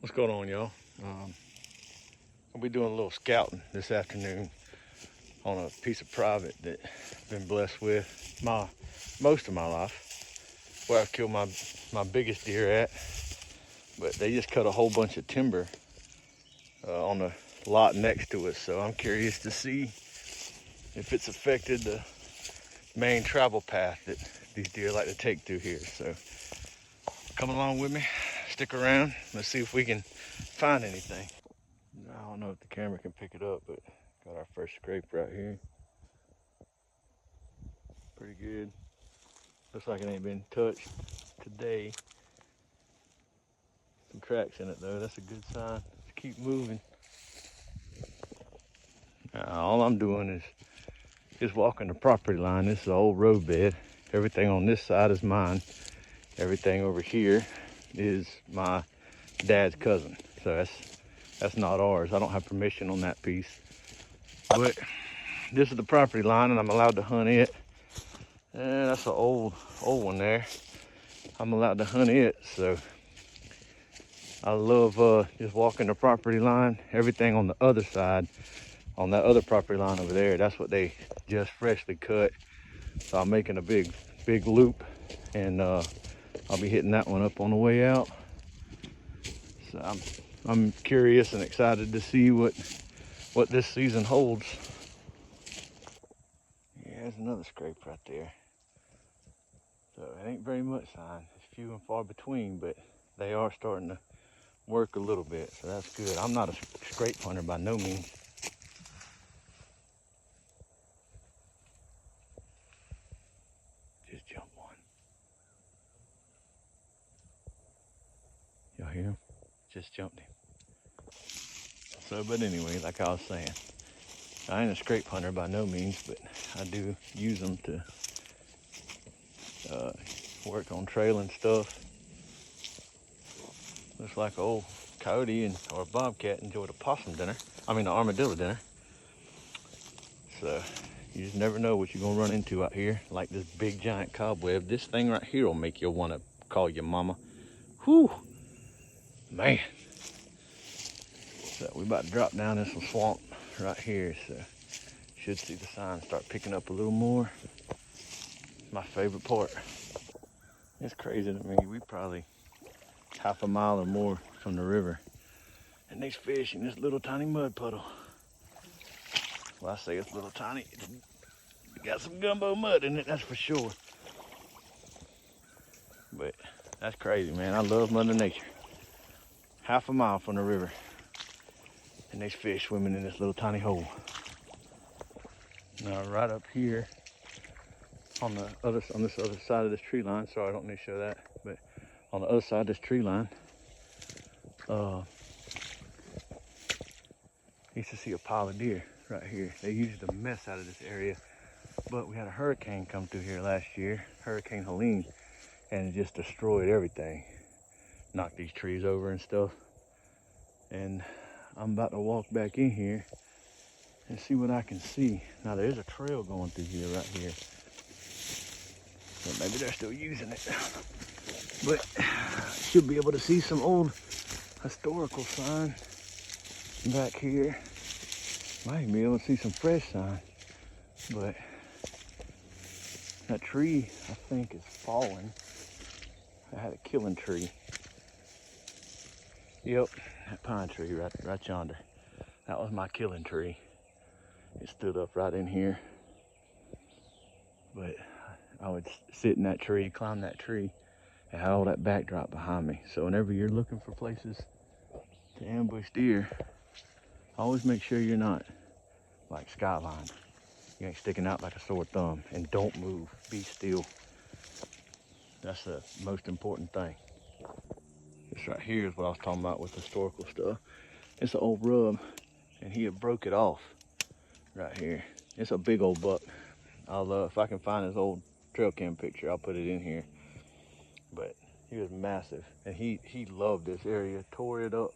What's going on, y'all? I'll be doing a little scouting this afternoon on a piece of private that I've been blessed with most of my life, where I've killed my biggest deer at. But they just cut a whole bunch of timber on the lot next to us, so I'm curious to see if it's affected the main travel path that these deer like to take through here. So come along with me, stick around, let's see if we can find anything. I don't know if the camera can pick it up, but got our first scrape right here. Pretty good. Looks like it ain't been touched today. Some tracks in it though, that's a good sign. Let's keep moving. All I'm doing is just walking the property line. This is an old road bed. Everything on this side is mine. Everything over here is my dad's cousin. So that's not ours. I don't have permission on that piece. But this is the property line and I'm allowed to hunt it. And that's an old one there. I'm allowed to hunt it, so I love just walking the property line. Everything on the other side, on that other property line over there, that's what they just freshly cut. So I'm making a big loop, and I'll be hitting that one up on the way out. So I'm curious and excited to see what this season holds. Yeah, there's another scrape right there. So it ain't very much sign. It's few and far between, but they are starting to work a little bit, so that's good. I'm not a scrape hunter by no means. Just jump one. Y'all hear him? Just jumped him. So, but anyway, like I was saying, I ain't a scrape hunter by no means, but I do use them to work on trailing stuff. Looks like an old coyote or a bobcat enjoyed a armadillo dinner. So you just never know what you're gonna run into out here, like this big giant cobweb. This thing right here will make you wanna call your mama. Whew, man. So we about to drop down in some swamp right here, so should see the sign start picking up a little more. My favorite part. It's crazy to me. We probably half a mile or more from the river, and these fish in this little tiny mud puddle. Well, I say it's little tiny. It's got some gumbo mud in it, that's for sure. But that's crazy, man. I love Mother Nature. Half a mile from the river, and these fish swimming in this little tiny hole. Now, right up here on this other side of this tree line. Sorry, I don't need to show that, but on the other side of this tree line, used to see a pile of deer right here. They used to mess out of this area, but we had a hurricane come through here last year, Hurricane Helene, and it just destroyed everything. Knocked these trees over and stuff. And I'm about to walk back in here and see what I can see. Now there's a trail going through here right here. So maybe they're still using it. But should be able to see some old historical sign back here. Might even be able to see some fresh sign. But that tree, I think, is falling. I had a killing tree. Yep, that pine tree right yonder. That was my killing tree. It stood up right in here. But I would sit in that tree, climb that tree, and have all that backdrop behind me. So whenever you're looking for places to ambush deer, always make sure you're not like skyline. You ain't sticking out like a sore thumb. And don't move, be still. That's the most important thing. This right here is what I was talking about with historical stuff. It's an old rub, and he had broke it off right here. It's a big old buck. I'll if I can find his old trail cam picture, I'll put it in here. But he was massive, and he loved this area, tore it up.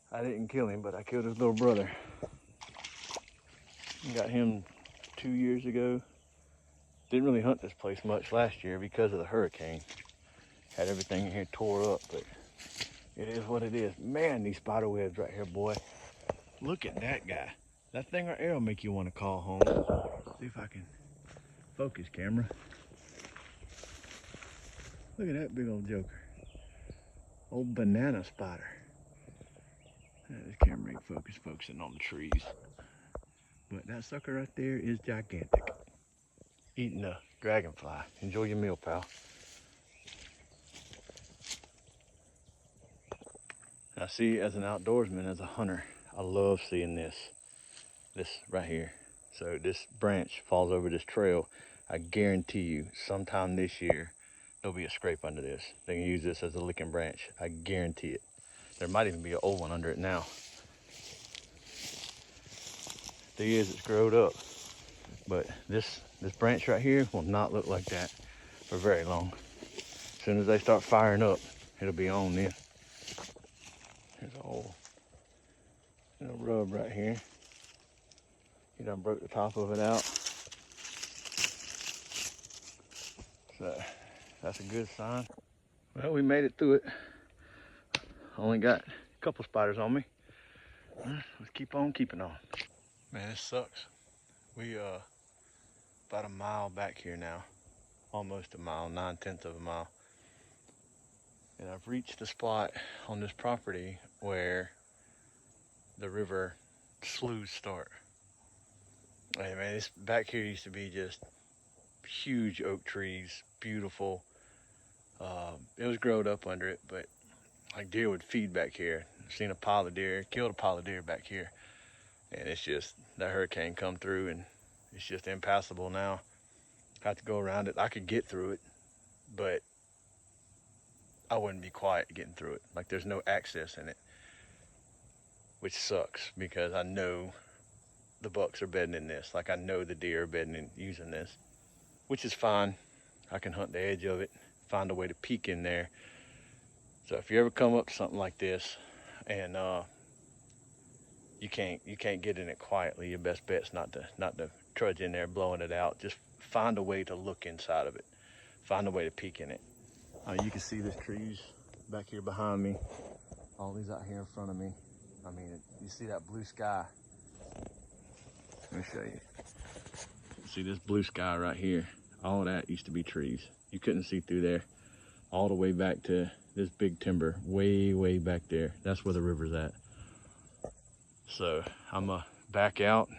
I didn't kill him, but I killed his little brother. Got him 2 years ago. Didn't really hunt this place much last year because of the hurricane. Had everything in here tore up, but It is what it is. Man, these spider webs right here, boy. Look at that guy. That thing right there will make you want to call home. See if I can focus, camera. Look at that big old joker. Old banana spider. This camera ain't focusing on the trees. But that sucker right there is gigantic. Eating a dragonfly. Enjoy your meal, pal. I see, as an outdoorsman, as a hunter, I love seeing this right here. So this branch falls over this trail. I guarantee you, sometime this year, there'll be a scrape under this. They can use this as a licking branch. I guarantee it. There might even be an old one under it now. The years it's growed up. But this branch right here will not look like that for very long. As soon as they start firing up, it'll be on then. There's a old rub right here. You done broke the top of it out. So that's a good sign. Well, we made it through it. Only got a couple spiders on me. Let's keep on keeping on. Man, this sucks. We about a mile back here now. Almost a mile, 9/10 of a mile. And I've reached the spot on this property where the river sloughs start. Hey man, this back here used to be just huge oak trees, beautiful. It was growed up under it, but like deer would feed back here. I've seen a pile of deer, killed a pile of deer back here. And it's just, that hurricane come through and it's just impassable now. I have to go around it. I could get through it, but I wouldn't be quiet getting through it. Like there's no access in it, which sucks because I know the bucks are bedding in this. Like I know the deer are bedding in using this, which is fine. I can hunt the edge of it, find a way to peek in there. So if you ever come up to something like this and you can't get in it quietly, your best bet's not to trudge in there blowing it out. Just find a way to look inside of it. Find a way to peek in it. You can see these trees back here behind me. All these out here in front of me. I mean, you see that blue sky. Let me show you. See this blue sky right here? All of that used to be trees. You couldn't see through there. All the way back to this big timber, way back there. That's where the river's at. So I'm gonna back out,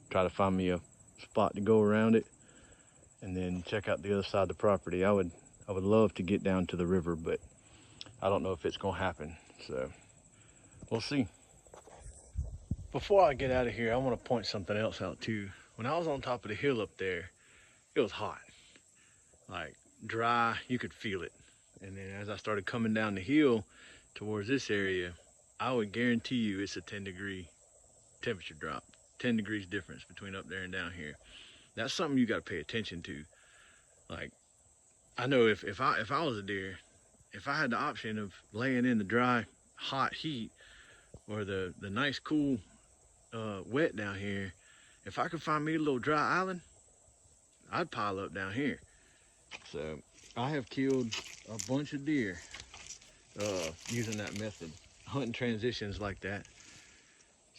try to find me a spot to go around it, and then check out the other side of the property. I would love to get down to the river, but I don't know if it's gonna happen. So we'll see. Before I get out of here, I want to point something else out too. When I was on top of the hill up there, it was hot, like dry, you could feel it. And then as I started coming down the hill towards this area, I would guarantee you it's a 10-degree temperature drop, 10 degrees difference between up there and down here. That's something you got to pay attention to. Like, I know if I was a deer, if I had the option of laying in the dry, hot heat or the nice, cool, wet down here, if I could find me a little dry island, I'd pile up down here. So I have killed a bunch of deer using that method, hunting transitions like that.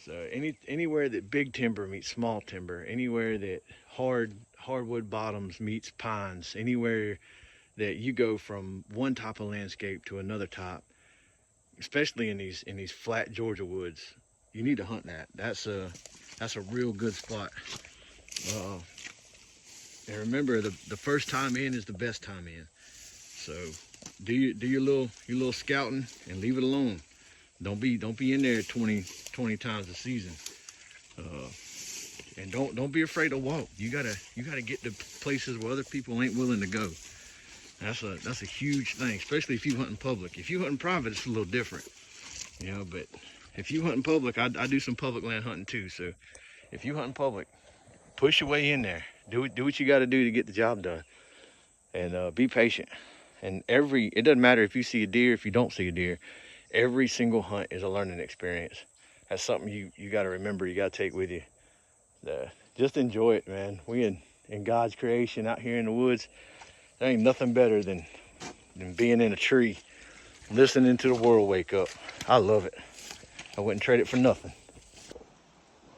So anywhere that big timber meets small timber, anywhere that hardwood bottoms meets pines, anywhere that you go from one type of landscape to another type, especially in these flat Georgia woods, you need to hunt that. That's a real good spot. And remember, the first time in is the best time in. So do your little scouting and leave it alone. Don't be in there 20 times a season. And don't be afraid to walk. You gotta get to places where other people ain't willing to go. That's a huge thing, especially if you hunt in public. If you hunt in private, it's a little different, you know. But if you hunt in public, I do some public land hunting too. So if you hunt in public, push your way in there. Do what you got to do to get the job done, and be patient. And it doesn't matter if you see a deer, if you don't see a deer. Every single hunt is a learning experience. That's something you got to remember. You got to take with you. Just enjoy it, man. We in God's creation out here in the woods. There ain't nothing better than being in a tree listening to the world wake up. I love it. I wouldn't trade it for nothing.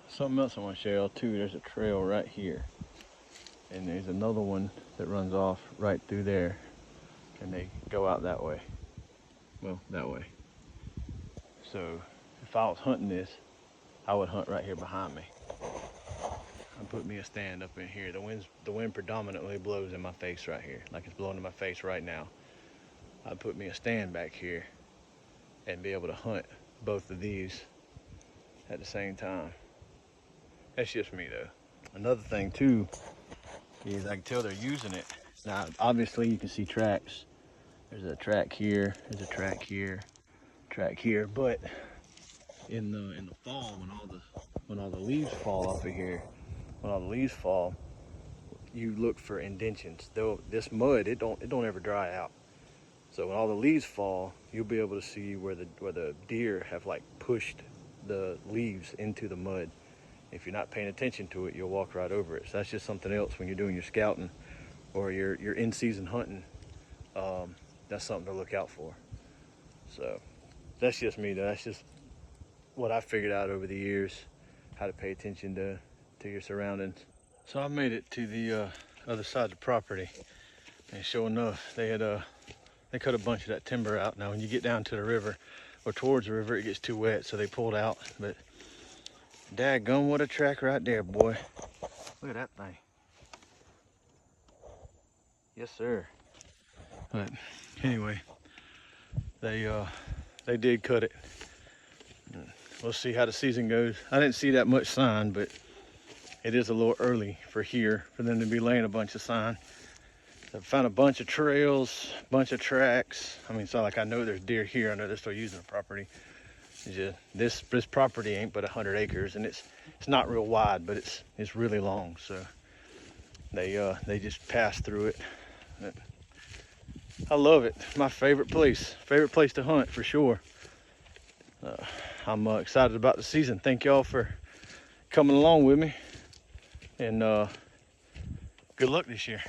Something else I want to show y'all too. There's a trail right here, and there's another one that runs off right through there, and they go out that way. Well, that way. So if I was hunting this, I would hunt right here behind me. I put me a stand up in here. The wind predominantly blows in my face right here, like it's blowing in my face right now. I'd put me a stand back here and be able to hunt both of these at the same time. That's just me though. Another thing too is I can tell they're using it. Now obviously you can see tracks. There's a track here, there's a track here, but in the fall when all the leaves fall off of here, when all the leaves fall, you look for indentions. Though this mud, it don't ever dry out. So when all the leaves fall, you'll be able to see where the deer have like pushed the leaves into the mud. If you're not paying attention to it, you'll walk right over it. So that's just something else when you're doing your scouting or your in-season hunting. That's something to look out for. So that's just me though. That's just what I figured out over the years, how to pay attention to your surroundings. So I made it to the other side of the property, and sure enough, they cut a bunch of that timber out. Now when you get down to the river or towards the river, it gets too wet, so they pulled out. But daggone, what a track right there, boy. Look at that thing. Yes, sir. But anyway, they did cut it. We'll see how the season goes. I didn't see that much sign, but it is a little early for here for them to be laying a bunch of sign. I found a bunch of trails, bunch of tracks. I mean, it's not like I know there's deer here. I know they're still using the property. It's just, this property ain't but 100 acres, and it's not real wide, but it's really long. So they just passed through it. I love it. My favorite place to hunt for sure. I'm excited about the season. Thank y'all for coming along with me, and good luck this year.